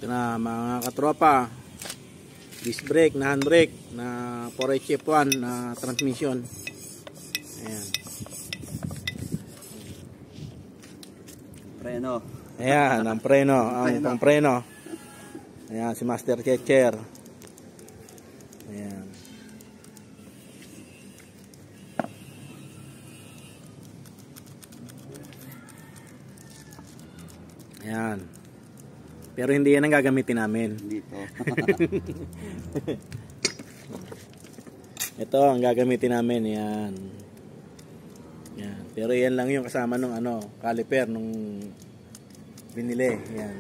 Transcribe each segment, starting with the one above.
Ito na mga katropa, disc brake na handbrake na 4HF1 na transmission. Ayan. Preno. Ayan, ang preno, ang pangpreno. Ayan, si Master Checher. Ayan. Ayan. Pero hindi yan ang gagamitin namin. Dito. Ito ang gagamitin namin, yan. Yan. Pero yan lang yung kasama nung caliper nung binili, yan.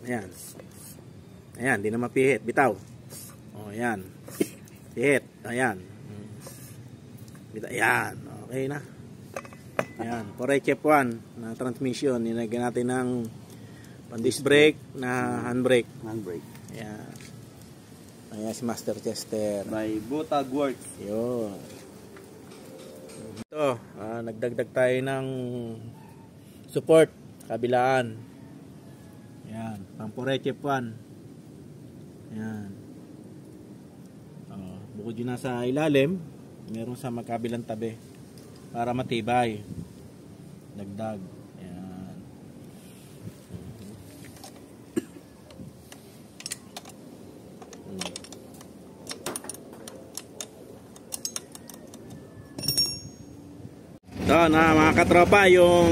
Ayan. Ayan, di na mapihit, bitaw. Oh, ayan. Pihit, ayan. Bitaw, ayan. Okay na. Ayan, 4HF1 na transmission. Nilagyan natin ng pan-disc brake na handbrake. Handbrake. Ayan. Ayan si Master Chester. By Butag Works. Yun. Ito, nagdagdag tayo ng support, kabilaan. Ayan, pang 4HF1. Ayan. Bukod yun nasa ilalim, meron sa magkabilang tabi para matibay. Dagdag. Ayan. Ito na mga katropa, yung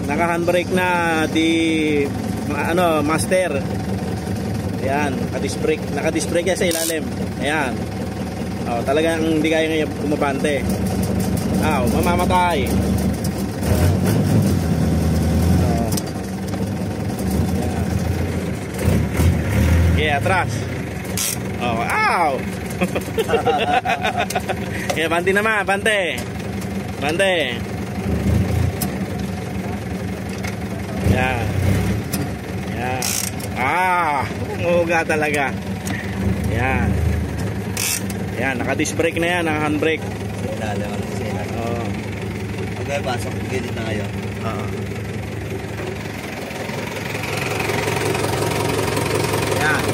naka-handbrake na Master. Ayan, naka-disc brake yan sa ilalim. Ayan. Oh, talagang hindi kaya ngayon kumabante. Mamamatay. Yeah, atras. Oh, ow. Yeah, bante naman, bante. Bante. Yeah. Yeah. Umuga talaga. Yan. Yan, naka-disc brake na yan, naka-handbrake. Ilalim ang sila. Oo. Okay, pasok gilid na ngayon. Oo. Yan.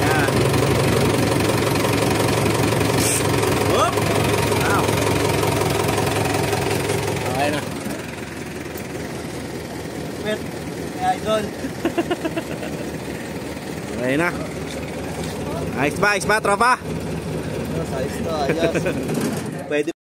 Yan. Hop! Wow. Okay na. Wait, idol. Okay na. Ayos ba, tropa? Ayos to, ayos. Pwede